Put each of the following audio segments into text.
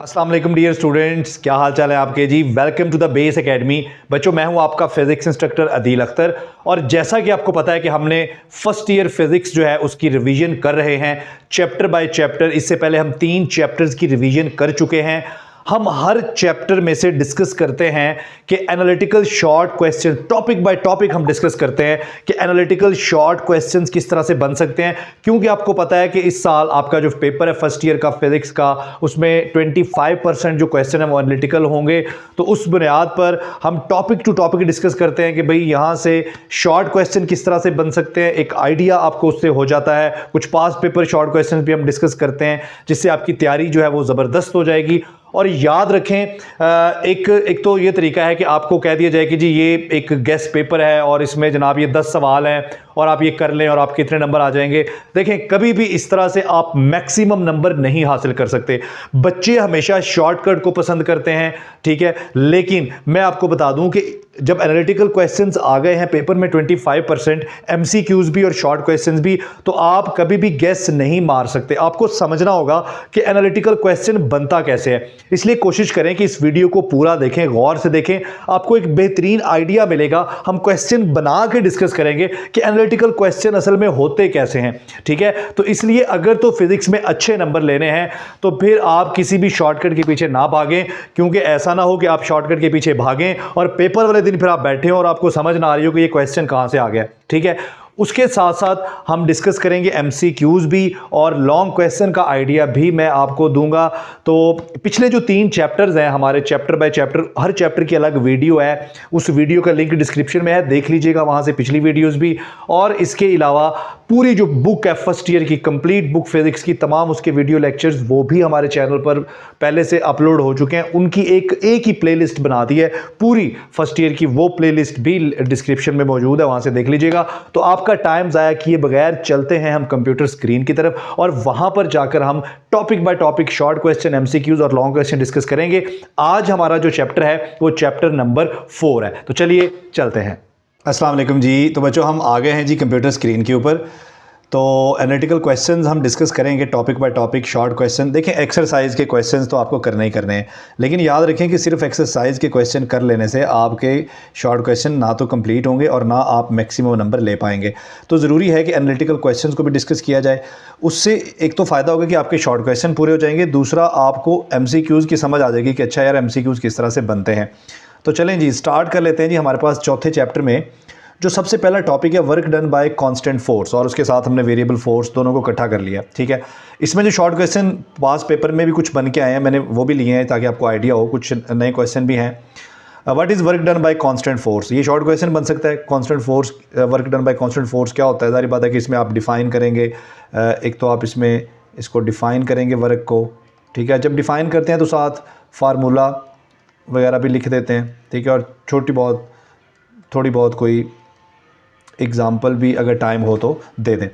अस्सलाम वालेकुम dear students, क्या हाल चाल है आपके जी। Welcome to the base academy. बच्चों, मैं हूं आपका फिजिक्स इंस्ट्रक्टर अदील अख्तर। और जैसा कि आपको पता है कि हमने फर्स्ट ईयर फिजिक्स जो है उसकी रिवीजन कर रहे हैं चैप्टर बाय चैप्टर। इससे पहले हम 3 चैप्टर्स की रिवीजन कर चुके हैं। हम हर चैप्टर में से डिस्कस करते हैं कि analytical short question, topic by topic हम डिस्कस करते हैं कि एनालिटिकल शॉर्ट क्वेश्चंस किस तरह से बन सकते हैं। क्योंकि आपको पता है कि इस साल आपका जो पेपर है फर्स्ट ईयर का फिजिक्स का, उसमें 25% जो क्वेश्चन है वो एनालिटिकल होंगे। तो उस बुनियाद पर हम टॉपिक टू टॉपिक डिस्कस करते हैं कि भाई यहाँ से शॉर्ट क्वेश्चन किस तरह से बन सकते हैं। एक आइडिया आपको उससे हो जाता है। कुछ पास पेपर शॉर्ट क्वेश्चन भी हम डिस्कस करते हैं जिससे आपकी तैयारी जो है वो ज़बरदस्त हो जाएगी। और याद रखें, एक तो ये तरीका है कि आपको कह दिया जाए कि जी ये एक गेस्ट पेपर है और इसमें जनाब ये 10 सवाल हैं और आप ये कर लें और आपके इतने नंबर आ जाएंगे। देखें, कभी भी इस तरह से आप मैक्सिमम नंबर नहीं हासिल कर सकते। बच्चे हमेशा शॉर्टकट को पसंद करते हैं, ठीक है। लेकिन मैं आपको बता दूं कि जब एनालिटिकल क्वेश्चंस आ गए हैं पेपर में 25% एमसीक्यूज भी और शॉर्ट क्वेश्चंस भी, तो आप कभी भी गेस नहीं मार सकते। आपको समझना होगा कि एनालिटिकल क्वेश्चन बनता कैसे है। इसलिए कोशिश करें कि इस वीडियो को पूरा देखें, गौर से देखें, आपको एक बेहतरीन आइडिया मिलेगा। हम क्वेश्चन बना के डिस्कस करेंगे कि एनालिटिकल क्वेश्चन असल में होते कैसे हैं, ठीक है। तो इसलिए अगर तो फिजिक्स में अच्छे नंबर लेने हैं तो फिर आप किसी भी शॉर्टकट के पीछे ना भागें, क्योंकि ऐसा ना हो कि आप शॉर्टकट के पीछे भागें और पेपर वाले दिन फिर आप बैठे हो और आपको समझ ना आ रही हो कि ये क्वेश्चन कहां से आ गया, ठीक है। उसके साथ साथ हम डिस्कस करेंगे एमसीक्यूज भी और लॉन्ग क्वेश्चन का आइडिया भी मैं आपको दूंगा। तो पिछले जो 3 चैप्टर्स हैं हमारे, chapter by chapter, her chapter की अलग वीडियो है। उस वीडियो का लिंक डिस्क्रिप्शन में है, देख लीजिएगा वहां से पिछली वीडियोस भी। और इसके अलावा पूरी जो बुक है फर्स्ट ईयर की, कंप्लीट बुक फिजिक्स की, तमाम उसके वीडियो लेक्चर्स वो भी हमारे चैनल पर पहले से अपलोड हो चुके हैं। उनकी एक ही प्लेलिस्ट बना दी है पूरी फर्स्ट ईयर की, वो प्लेलिस्ट भी डिस्क्रिप्शन में मौजूद है, वहां से देख लीजिएगा। तो आपका टाइम जाया किए बगैर चलते हैं हम कंप्यूटर स्क्रीन की तरफ और वहां पर जाकर हम topic by topic short question, MCQs और लॉन्ग क्वेश्चन डिस्कस करेंगे। आज हमारा जो चैप्टर है वो चैप्टर नंबर 4 है। तो चलिए चलते हैं। अस्सलाम वालेकुम जी। तो बच्चों, हम आ गए हैं जी कंप्यूटर स्क्रीन के ऊपर। तो एनालिटिकल क्वेश्चंस हम डिस्कस करेंगे topic by topic, short question. देखें, एक्सरसाइज के क्वेश्चंस तो आपको करने ही करने हैं, लेकिन याद रखें कि सिर्फ एक्सरसाइज के क्वेश्चन कर लेने से आपके शॉर्ट क्वेश्चन ना तो कंप्लीट होंगे और ना आप मैक्सिमम नंबर ले पाएंगे। तो ज़रूरी है कि एनालिटिकल क्वेश्चंस को भी डिस्कस किया जाए। उससे एक तो फ़ायदा होगा कि आपके शॉर्ट क्वेश्चन पूरे हो जाएंगे, दूसरा आपको एमसीक्यूज़ की समझ आ जाएगी कि अच्छा यार एमसीक्यूज़ किस तरह से बनते हैं। तो चलें जी, स्टार्ट कर लेते हैं जी। हमारे पास चौथे चैप्टर में जो सबसे पहला टॉपिक है work done bye constant force, और उसके साथ हमने वेरिएबल फोर्स दोनों को इकट्ठा कर लिया, ठीक है। इसमें जो शॉर्ट क्वेश्चन पास पेपर में भी कुछ बन के आए हैं, मैंने वो भी लिए हैं ताकि आपको आइडिया हो। कुछ नए क्वेश्चन भी हैं। What is work done bye constant force, ये शॉर्ट क्वेश्चन बन सकता है। Constant force, work done bye constant force क्या होता है? जाहिर बात है कि इसमें आप डिफ़ाइन करेंगे, एक तो आप इसमें इसको डिफ़ाइन करेंगे वर्क को, ठीक है। जब डिफ़ाइन करते हैं तो साथ फार्मूला वगैरह भी लिख देते हैं, ठीक है। और थोड़ी बहुत कोई एग्जाम्पल भी अगर टाइम हो तो दे दें।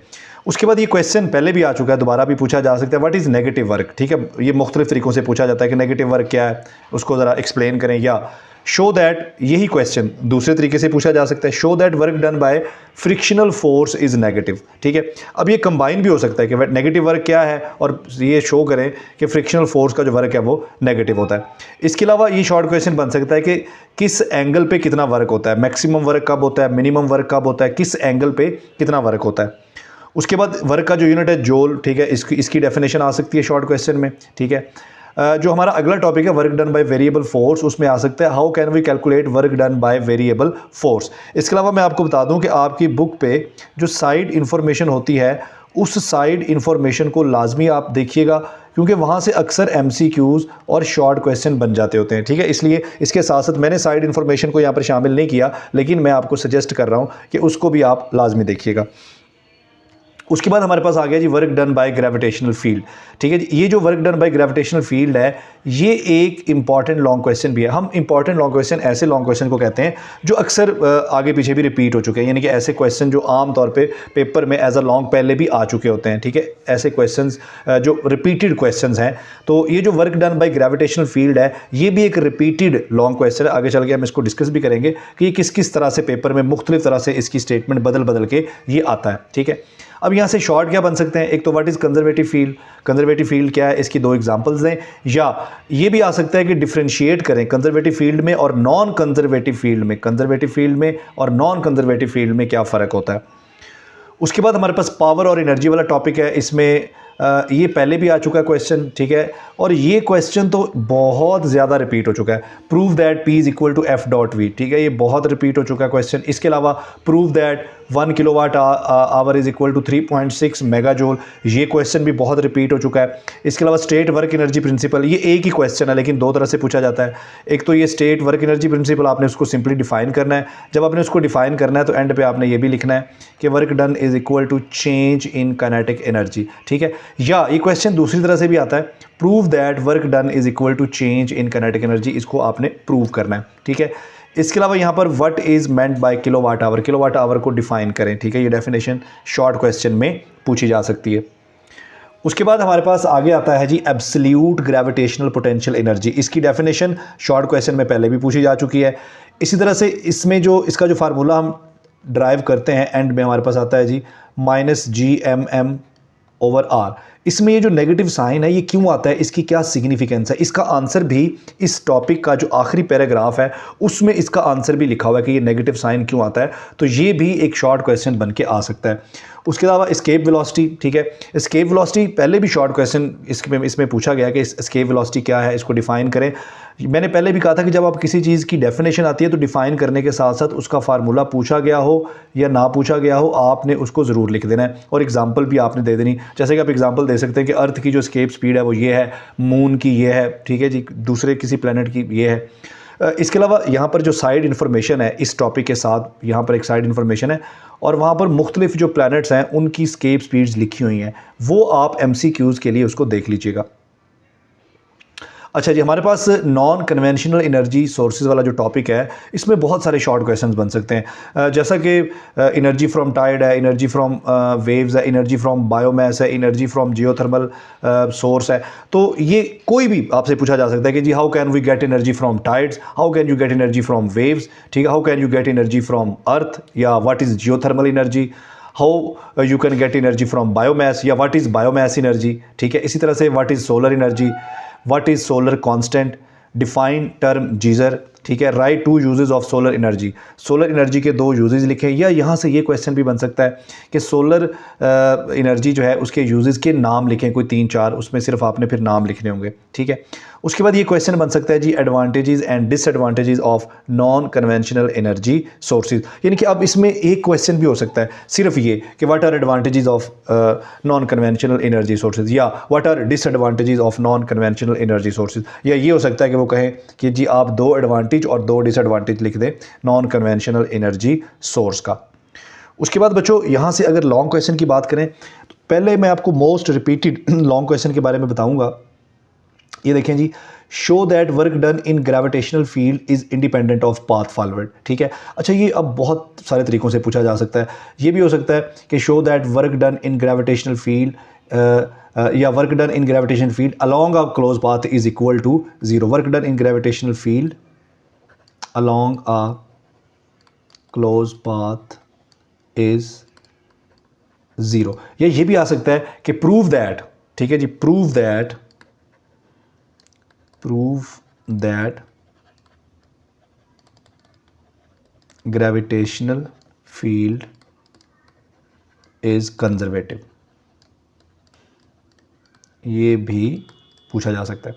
उसके बाद ये क्वेश्चन पहले भी आ चुका है, दोबारा भी पूछा जा सकता है। व्हाट इज़ नेगेटिव वर्क, ठीक है। ये मुख्तलिफ तरीक़ों से पूछा जाता है कि नेगेटिव वर्क क्या है, उसको ज़रा एक्सप्लेन करें। या शो दैट, यही क्वेश्चन दूसरे तरीके से पूछा जा सकता है, show that work done bye frictional force is negative, ठीक है। अब ये कंबाइन भी हो सकता है कि नेगेटिव वर्क क्या है और ये शो करें कि फ्रिक्शनल फोर्स का जो वर्क है वो नेगेटिव होता है। इसके अलावा ये शॉर्ट क्वेश्चन बन सकता है कि किस एंगल पे कितना वर्क होता है, मैक्सिमम वर्क कब होता है, मिनिमम वर्क कब होता है, किस एंगल पे कितना वर्क होता है। उसके बाद वर्क का जो यूनिट है जूल, ठीक है, इसकी डेफिनेशन आ सकती है शॉर्ट क्वेश्चन में, ठीक है। जो हमारा अगला टॉपिक है work done by variable force, उसमें आ सकता है how can we calculate work done by variable force. इसके अलावा मैं आपको बता दूं कि आपकी बुक पे जो साइड इंफॉर्मेशन होती है, उस साइड इंफॉर्मेशन को लाजमी आप देखिएगा, क्योंकि वहाँ से अक्सर एमसीक्यूज़ और शॉर्ट क्वेश्चन बन जाते होते हैं, ठीक है। इसलिए इसके साथ साथ मैंने साइड इंफॉर्मेशन को यहाँ पर शामिल नहीं किया, लेकिन मैं आपको सजेस्ट कर रहा हूँ कि उसको भी आप लाजमी देखिएगा। उसके बाद हमारे पास आ गया जी work done by gravitational field, ठीक है। ये जो work done by gravitational field है, ये एक इंपॉर्टेंट लॉन्ग क्वेश्चन भी है। हम इंपॉर्टेंट लॉन्ग क्वेश्चन ऐसे लॉन्ग क्वेश्चन को कहते हैं जो अक्सर आगे पीछे भी रिपीट हो चुके हैं, यानी कि ऐसे क्वेश्चन जो आम तौर पे पेपर में एज अ लॉन्ग पहले भी आ चुके होते हैं, ठीक है। ऐसे क्वेश्चंस जो रिपीटेड क्वेश्चंस हैं। तो ये जो work done by gravitational field है, ये भी एक रिपीटेड लॉन्ग क्वेश्चन है। आगे चल के हम इसको डिस्कस भी करेंगे कि ये किस किस तरह से पेपर में मुख्तलिफ तरह से इसकी स्टेटमेंट बदल बदल के ये आता है, ठीक है। अब यहाँ से शॉर्ट क्या बन सकते हैं, एक तो व्हाट इज़ कंजर्वेटिव फील्ड क्या है, इसकी दो एग्जांपल्स दें, या ये भी आ सकता है कि डिफरेंशिएट करें कंजर्वेटिव फील्ड में और नॉन कंजर्वेटिव फील्ड में, कंजर्वेटिव फील्ड में और नॉन कंजर्वेटिव फील्ड में क्या फ़र्क होता है। उसके बाद हमारे पास पावर और एनर्जी वाला टॉपिक है, इसमें ये पहले भी आ चुका है क्वेश्चन, ठीक है, और ये क्वेश्चन तो बहुत ज़्यादा रिपीट हो चुका है। Prove that P is equal to F dot V, ठीक है, ये बहुत रिपीट हो चुका है क्वेश्चन। इसके अलावा prove that 1 kilowatt hour is equal to 3.6 megajoule, ये क्वेश्चन भी बहुत रिपीट हो चुका है। इसके अलावा स्टेट वर्क एनर्जी प्रिंसिपल, ये एक ही क्वेश्चन है लेकिन दो तरह से पूछा जाता है। एक तो ये स्टेट वर्क एनर्जी प्रिंसिपल, आपने उसको सिंपली डिफाइन करना है। जब आपने उसको डिफाइन करना है तो एंड पे आपने ये भी लिखना है कि work done is equal to change in kinetic energy, ठीक है। या ये क्वेश्चन दूसरी तरह से भी आता है, prove that work done is equal to change in kinetic energy, इसको आपने प्रूव करना है, ठीक है। इसके अलावा यहाँ पर what is meant by kilowatt hour को डिफाइन करें, ठीक है, ये डेफिनेशन शॉर्ट क्वेश्चन में पूछी जा सकती है। उसके बाद हमारे पास आगे आता है जी एब्सोल्यूट ग्रेविटेशनल पोटेंशियल एनर्जी, इसकी डेफिनेशन शॉर्ट क्वेश्चन में पहले भी पूछी जा चुकी है। इसी तरह से इसमें जो इसका जो फार्मूला हम ड्राइव करते हैं एंड में हमारे पास आता है जी -GMM/R। इसमें ये जो नेगेटिव साइन है ये क्यों आता है, इसकी क्या सिग्निफिकेंस है, इसका आंसर भी इस टॉपिक का जो आखिरी पैराग्राफ है उसमें इसका आंसर भी लिखा हुआ है कि ये नेगेटिव साइन क्यों आता है, तो ये भी एक शॉर्ट क्वेश्चन बन के आ सकता है। उसके अलावा एस्केप वेलोसिटी, ठीक है, एस्केप वेलोसिटी पहले भी शॉर्ट क्वेश्चन इसमें पूछा गया कि एस्केप वेलोसिटी क्या है, इसको डिफाइन करें। मैंने पहले भी कहा था कि जब आप किसी चीज़ की डेफिनेशन आती है तो डिफाइन करने के साथ साथ उसका फार्मूला पूछा गया हो या ना पूछा गया हो, आपने उसको ज़रूर लिख देना है और एग्जांपल भी आपने दे देनी। जैसे कि आप एग्जांपल दे सकते हैं कि अर्थ की जो एस्केप स्पीड है वो ये है, मून की ये है, ठीक है जी, दूसरे किसी प्लेनेट की ये है। इसके अलावा यहाँ पर जो साइड इन्फॉर्मेशन है इस टॉपिक के साथ, यहाँ पर एक साइड इन्फॉर्मेशन है और वहाँ पर मुख्तलिफ जो प्लैनेट्स हैं उनकी स्केप स्पीड्स लिखी हुई हैं, वो आप MCQs के लिए उसको देख लीजिएगा। अच्छा जी, हमारे पास नॉन कन्वेंशनल एनर्जी सोर्सेज वाला जो टॉपिक है इसमें बहुत सारे शॉर्ट क्वेश्चंस बन सकते हैं, जैसा कि एनर्जी फ्रॉम टाइड है, एनर्जी फ्रॉम वेव्स है, एनर्जी फ्रॉम बायोमास है, एनर्जी फ्रॉम जियोथर्मल सोर्स है। तो ये कोई भी आपसे पूछा जा सकता है कि जी how can we get energy from tides, how can you get energy from waves, ठीक है, how can you get energy from earth, या what is geothermal energy, how you can get energy from biomass, या what is biomass energy, ठीक है। इसी तरह से what is solar energy, what is solar constant, define term geyser, ठीक है, write two uses of solar energy, solar energy के दो यूजेस लिखें। या यहाँ से ये क्वेश्चन भी बन सकता है कि सोलर एनर्जी जो है उसके यूजेस के नाम लिखें, कोई 3-4, उसमें सिर्फ आपने फिर नाम लिखने होंगे, ठीक है। उसके बाद ये क्वेश्चन बन सकता है जी advantages and disadvantages of non conventional energy sources, यानी कि अब इसमें एक क्वेश्चन भी हो सकता है सिर्फ ये कि what are advantages of non conventional energy sources, या what are disadvantages of non conventional energy sources. या ये हो सकता है कि वो कहें कि जी आप 2 एडवांटेज और 2 डिसएडवांटेज लिख दें नॉन कन्वेंशनल एनर्जी सोर्स का। उसके बाद बच्चों यहाँ से अगर लॉन्ग क्वेश्चन की बात करें तो पहले मैं आपको मोस्ट रिपीटेड लॉन्ग क्वेश्चन के बारे में बताऊंगा। ये देखें जी, show that work done in gravitational field is independent of path forward, ठीक है। अच्छा, ये अब बहुत सारे तरीक़ों से पूछा जा सकता है। ये भी हो सकता है कि show that work done in gravitational field या work done in gravitational field along a close path is equal to 0, work done in gravitational field along a close path is 0। या ये भी आ सकता है कि prove that, ठीक है जी, prove that gravitational field is conservative, ये भी पूछा जा सकता है।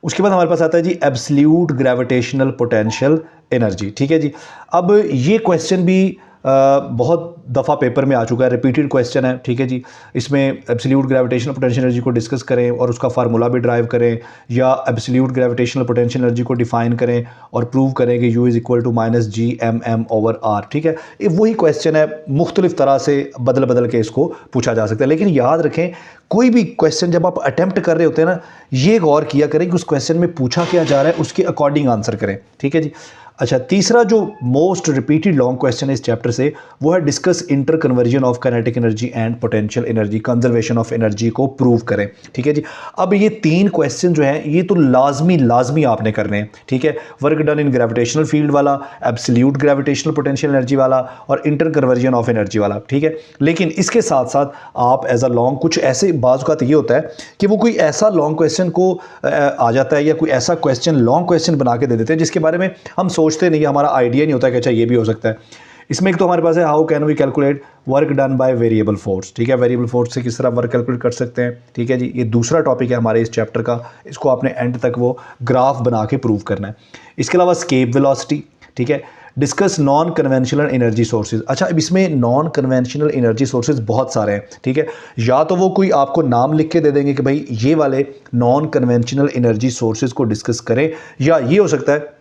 उसके बाद हमारे पास आता है जी एब्सोल्यूट ग्रेविटेशनल पोटेंशियल एनर्जी, ठीक है जी। अब ये क्वेश्चन भी बहुत दफ़ा पेपर में आ चुका है, रिपीटेड क्वेश्चन है, ठीक है जी। इसमें एब्सोल्यूट ग्रेविटेशनल पोटेंशियल एनर्जी को डिस्कस करें और उसका फार्मूला भी ड्राइव करें, या एब्सोल्यूट ग्रेविटेशनल पोटेंशियल एनर्जी को डिफाइन करें और प्रूव करें कि U is equal to -GMM/R, ठीक है। ये वही क्वेश्चन है, मुख्तलिफ तरह से बदल बदल के इसको पूछा जा सकता है। लेकिन याद रखें, कोई भी क्वेश्चन जब आप अटैम्प्ट कर रहे होते हैं ना, ये गौर किया करें कि उस क्वेश्चन में पूछा क्या जा रहा है, उसके अकॉर्डिंग आंसर करें, ठीक है जी। अच्छा, तीसरा जो मोस्ट रिपीटेड लॉन्ग क्वेश्चन है इस चैप्टर से वो है discuss inter conversion of kinetic energy and potential energy, conservation of energy को प्रूव करें। ठीक है जी। अब ये 3 क्वेश्चन जो हैं ये तो लाजमी आपने करने हैं। ठीक है, work done in gravitational field वाला, एब्सोल्यूट ग्रेविटेशनल पोटेंशियल एनर्जी वाला और इंटर कन्वर्जन ऑफ एनर्जी वाला। ठीक है, लेकिन इसके साथ साथ आप एज अ लॉन्ग कुछ ऐसे बाज़ का ये होता है कि वो कोई ऐसा लॉन्ग क्वेश्चन को आ जाता है या कोई ऐसा क्वेश्चन लॉन्ग क्वेश्चन बना के दे देते हैं जिसके बारे में हम सोचते नहीं, हमारा आइडिया नहीं होता कि अच्छा ये भी हो सकता है। इसमें एक तो हमारे पास है how can we calculate work done by variable force. ठीक है, वेरिएबल फोर्स से किस तरह वर्क कैलकुलेट कर सकते हैं। ठीक है जी, ये दूसरा टॉपिक है हमारे इस चैप्टर का, इसको आपने एंड तक वो ग्राफ बना के प्रूव करना है। इसके अलावा स्केप वेलोसिटी। ठीक है, discuss non conventional energy sources. अच्छा, अब इसमें नॉन कन्वेंशनल एनर्जी सोर्सेज बहुत सारे हैं। ठीक है, या तो वो कोई आपको नाम लिख के दे देंगे कि भाई ये वाले नॉन कन्वेंशनल एनर्जी सोर्सेज को डिस्कस करें, या ये हो सकता है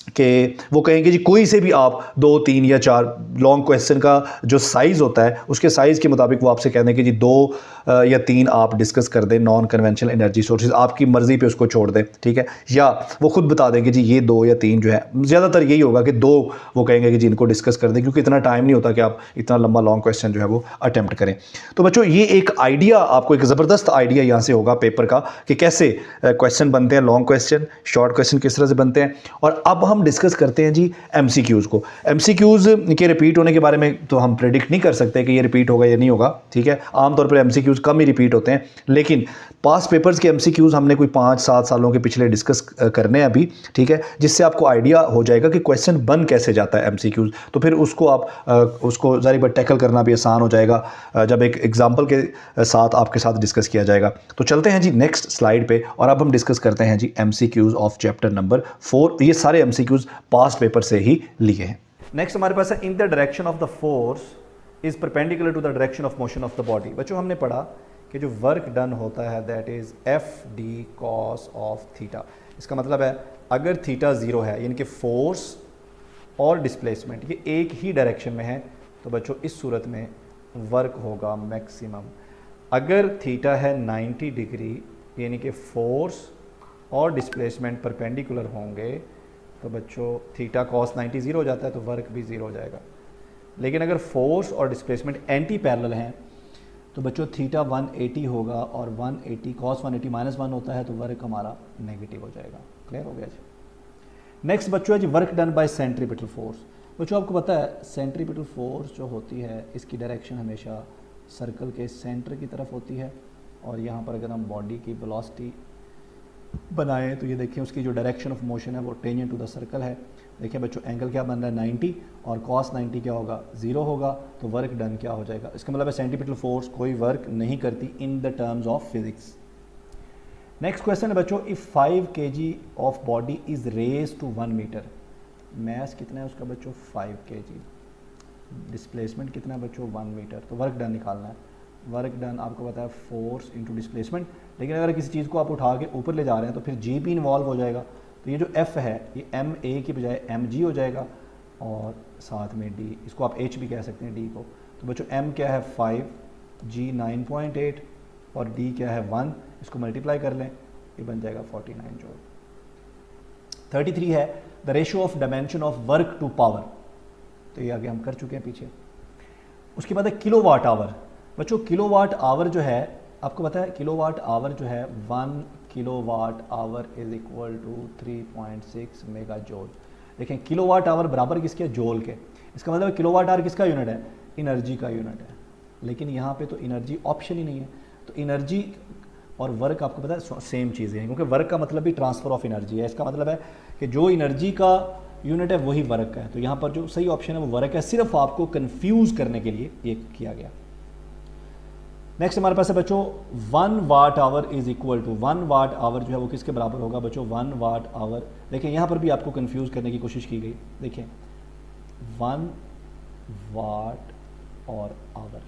कि वो कहेंगे जी कोई से भी आप 2, 3 या 4 लॉन्ग क्वेश्चन का जो साइज़ होता है उसके साइज़ के मुताबिक वो आपसे कह दें कि जी 2 या 3 आप डिस्कस कर दें नॉन कन्वेंशनल एनर्जी सोर्सेज, आपकी मर्ज़ी पे उसको छोड़ दें। ठीक है, या वो खुद बता दें कि जी ये 2 या 3 जो है, ज़्यादातर यही होगा कि 2 वो कहेंगे कि जी इनको डिस्कस कर दें, क्योंकि इतना टाइम नहीं होता कि आप इतना लंबा लॉन्ग क्वेश्चन जो है वो अटैम्प्ट करें। तो बच्चों ये एक आइडिया, आपको एक ज़बरदस्त आइडिया यहाँ से होगा पेपर का कि कैसे क्वेश्चन बनते हैं, लॉन्ग क्वेश्चन, शॉर्ट क्वेश्चन किस तरह से बनते हैं। और अब हम डिस्कस करते हैं जी एमसीक्यूज़ को। एमसीक्यूज़ के रिपीट होने के बारे में तो हम प्रेडिक्ट नहीं कर सकते कि ये रिपीट होगा या नहीं होगा। ठीक है, आमतौर पर एमसीक्यूज़ कम ही रिपीट होते हैं, लेकिन पास्ट पेपर्स के एमसीक्यूज़ हमने कोई 5-7 सालों के पिछले डिस्कस करने हैं अभी। ठीक है, जिससे आपको आइडिया हो जाएगा कि क्वेश्चन बन कैसे जाता है एमसीक्यूज़, तो फिर उसको आप उसको ज़ाहिर बात टैकल करना भी आसान हो जाएगा जब एक एग्जाम्पल के साथ आपके साथ डिस्कस किया जाएगा। तो चलते हैं जी नेक्स्ट स्लाइड पे और अब हम डिस्कस करते हैं जी एमसीक्यूज़ ऑफ चैप्टर नंबर 4। ये सारे एमसीक्यूज़ पास्ट पेपर से ही लिए हैं। नेक्स्ट हमारे पास है in the direction of the force is perpendicular to the direction of motion of the body. बच्चों हमने पढ़ा कि जो वर्क डन होता है that is F D cos of theta. इसका मतलब है अगर थीटा 0 है यानी कि फोर्स और डिस्प्लेसमेंट ये एक ही डायरेक्शन में है, तो बच्चों इस सूरत में वर्क होगा मैक्सिमम। अगर थीटा है 90 डिग्री यानी कि फोर्स और डिस्प्लेसमेंट परपेंडिकुलर होंगे, तो बच्चों थीटा कॉस 90 0 हो जाता है, तो वर्क भी 0 हो जाएगा। लेकिन अगर फोर्स और डिस्प्लेसमेंट एंटी पैरेलल हैं, तो बच्चों थीटा 180 होगा और 180 कॉस 180 -1 होता है, तो वर्क हमारा नेगेटिव हो जाएगा। क्लियर हो गया जी। नेक्स्ट बच्चों है जी work done by centripetal force. बच्चों आपको पता है सेंट्रीपिटल फोर्स जो होती है इसकी डायरेक्शन हमेशा सर्कल के सेंटर की तरफ होती है, और यहाँ पर अगर हम बॉडी की वेलोसिटी बनाएं तो ये देखिए उसकी जो डायरेक्शन ऑफ मोशन है वो टेंजेंट टू द सर्कल है। देखिए बच्चों एंगल क्या बन रहा है 90 और कॉस 90 क्या होगा 0 होगा, तो वर्क डन क्या हो जाएगा। इसका मतलब है सेंट्रीपिटल फोर्स कोई वर्क नहीं करती in the terms of physics. Next question है बच्चों if 5 kg of body is raise to 1 metre, mass कितना है उसका बच्चों 5 kg, डिस्प्लेसमेंट कितना है बच्चों 1 मीटर, तो वर्क डन निकालना है। वर्क डन आपको पता है फोर्स इंटू डिस्प्लेसमेंट, लेकिन अगर किसी चीज़ को आप उठा के ऊपर ले जा रहे हैं तो फिर जी भी इन्वॉल्व हो जाएगा, तो ये जो एफ है ये एम ए की बजाय एम जी हो जाएगा और साथ में डी, इसको आप एच भी कह सकते हैं डी को। तो बच्चों एम क्या है 5, जी 9.8 और डी क्या है 1, इसको मल्टीप्लाई कर लें ये बन जाएगा 49 जूल। 33 है the ratio of dimension of work to power, तो ये आगे हम कर चुके हैं पीछे। उसके बाद है किलोवाट आवर। बच्चों किलोवाट आवर जो है आपको पता है किलोवाट आवर जो है 1 kilowatt hour is equal to 3.6 mega joule. देखें किलोवाट आवर बराबर किसके जूल के, इसका मतलब किलोवाट आवर किसका यूनिट है, एनर्जी का यूनिट है। लेकिन यहाँ पे तो एनर्जी ऑप्शन ही नहीं है, तो एनर्जी और वर्क आपको पता है सेम चीज़ें हैं, क्योंकि वर्क का मतलब भी ट्रांसफर ऑफ एनर्जी है। इसका मतलब है कि जो एनर्जी का यूनिट है वही वर्क है, तो यहाँ पर जो सही ऑप्शन है वो वर्क है, सिर्फ आपको कंफ्यूज करने के लिए ये किया गया। नेक्स्ट हमारे पास है बच्चों 1 watt hour is equal to 1 watt hour जो है वो किसके बराबर होगा बच्चों 1 वाट आवर। देखिए यहाँ पर भी आपको कंफ्यूज करने की कोशिश की गई। देखिए 1 वाट और आवर,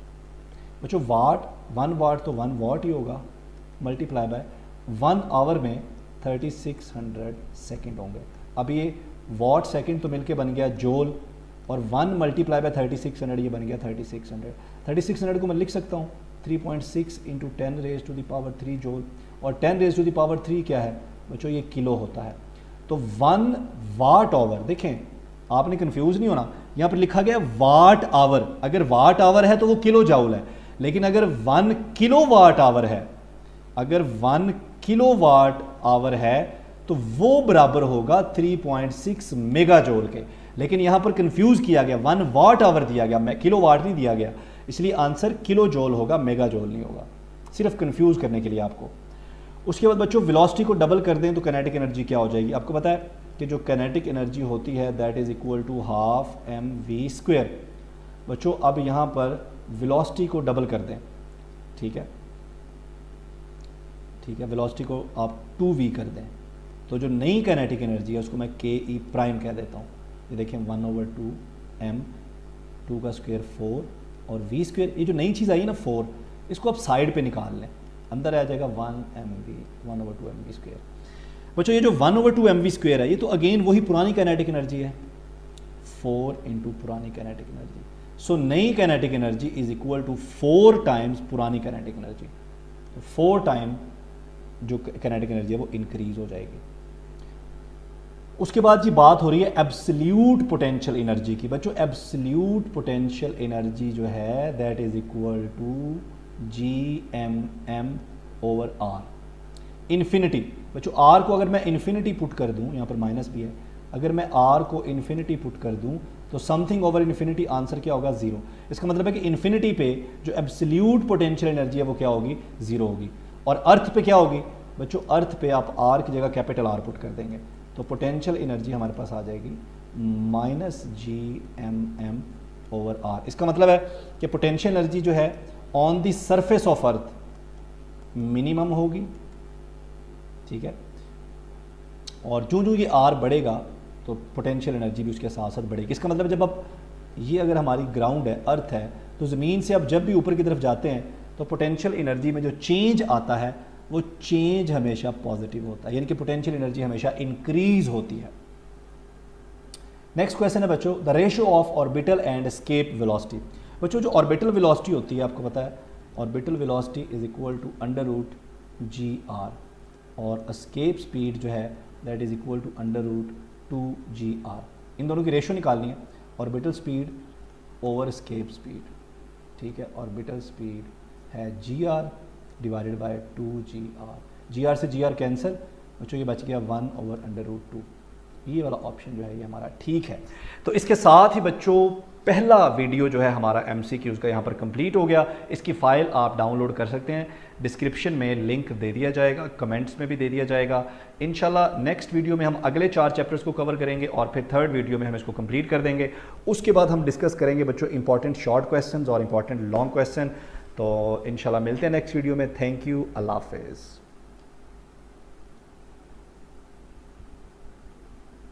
बच्चों वाट 1 वाट तो 1 वाट ही होगा मल्टीप्लाई बाय 1 आवर में 3600 सेकेंड होंगे। अब ये वाट सेकेंड तो मिलके बन गया जूल, और 1 मल्टीप्लाई बाय 3600 ये बन गया 3600। 3600 को मैं लिख सकता हूँ 3.6 into 10 raise to the power 3 joule, और 10 रेज टू द पावर 3 क्या है बच्चों ये किलो होता है। तो 1 वाट आवर, देखें आपने कंफ्यूज नहीं होना, यहां पर लिखा गया वाट आवर, अगर वाट आवर है तो वो किलो जाउल है, लेकिन अगर 1 किलो वाट आवर है, अगर 1 किलो वाट आवर है तो वो बराबर होगा 3.6 मेगा जूल के। लेकिन यहां पर कंफ्यूज किया गया, 1 वाट आवर दिया गया, किलो वाट नहीं दिया गया, इसलिए आंसर किलो जूल होगा, मेगा जूल नहीं होगा, सिर्फ कंफ्यूज करने के लिए आपको। उसके बाद बच्चों वेलोसिटी को डबल कर दें तो काइनेटिक एनर्जी क्या हो जाएगी? आपको पता है कि जो काइनेटिक एनर्जी होती है that is equal to half mv²। बच्चों अब यहां पर वेलोसिटी को डबल कर दें, ठीक है, ठीक है, वेलोसिटी को आप 2v कर दें, तो जो नई काइनेटिक एनर्जी है उसको मैं ke प्राइम कह देता हूँ। ये देखें 1/2 m, 2 का स्क्वायर 4 और v², ये जो नई चीज़ आई है ना 4, इसको आप साइड पे निकाल लें, अंदर आ जाएगा 1/2 mv²। बच्चों ये जो 1/2 mv² है ये तो अगेन वही पुरानी काइनेटिक एनर्जी है, 4 इंटू पुरानी काइनेटिक एनर्जी। सो नई kinetic energy is equal to 4 times पुरानी काइनेटिक एनर्जी, तो 4 टाइम जो काइनेटिक एनर्जी है वो इंक्रीज हो जाएगी। उसके बाद जी बात हो रही है एब्सोल्यूट पोटेंशियल एनर्जी की। बच्चों एब्सोल्यूट पोटेंशियल एनर्जी जो है that is equal to Gmm/r infinity. बच्चों r को अगर मैं इन्फिनिटी पुट कर दूं, यहाँ पर माइनस भी है, अगर मैं r को इन्फिनिटी पुट कर दूं तो समथिंग ओवर इन्फिनिटी आंसर क्या होगा? 0। इसका मतलब है कि इन्फिनिटी पे जो एब्सोल्यूट पोटेंशियल एनर्जी है वो क्या होगी? 0 होगी। और अर्थ पे क्या होगी? बच्चों अर्थ पे आप r की जगह कैपिटल R पुट कर देंगे तो पोटेंशियल एनर्जी हमारे पास आ जाएगी -Gmm/r। इसका मतलब है कि पोटेंशियल एनर्जी जो है on the surface of earth minimum होगी, ठीक है, और जो जो ये r बढ़ेगा तो पोटेंशियल एनर्जी भी उसके साथ साथ बढ़ेगी। इसका मतलब जब आप ये अगर हमारी ग्राउंड है, अर्थ है, तो ज़मीन से आप जब भी ऊपर की तरफ जाते हैं तो पोटेंशियल एनर्जी में जो चेंज आता है वो चेंज हमेशा पॉजिटिव होता है, यानी कि पोटेंशियल एनर्जी हमेशा इंक्रीज होती है। नेक्स्ट क्वेश्चन है बच्चों the ratio of orbital and escape velocity. बच्चों जो ऑर्बिटल वेलोसिटी होती है आपको पता है orbital velocity is equal to √gr और एस्केप स्पीड जो है that is equal to √2gr। इन दोनों की रेशियो निकालनी है, orbital speed over escape speed, ठीक है, ऑर्बिटल स्पीड है gr divided by 2gr, gr से gr कैंसिल, बच्चों ये बच गया 1/√2। ये वाला ऑप्शन जो है ये हमारा ठीक है। तो इसके साथ ही बच्चों पहला वीडियो जो है हमारा MCQs का यहाँ पर कंप्लीट हो गया। इसकी फ़ाइल आप डाउनलोड कर सकते हैं, डिस्क्रिप्शन में लिंक दे दिया जाएगा, कमेंट्स में भी दे दिया जाएगा। इंशाल्लाह नेक्स्ट वीडियो में हम अगले 4 चैप्टर्स को कवर करेंगे और फिर थर्ड वीडियो में हम इसको कंप्लीट कर देंगे। उसके बाद हम डिस्कस करेंगे बच्चों इंपॉर्टेंट शॉर्ट क्वेश्चन और इंपॉर्टेंट लॉन्ग क्वेश्चन। तो इंशाल्लाह मिलते हैं नेक्स्ट वीडियो में। थैंक यू, अल्लाह हाफिज़।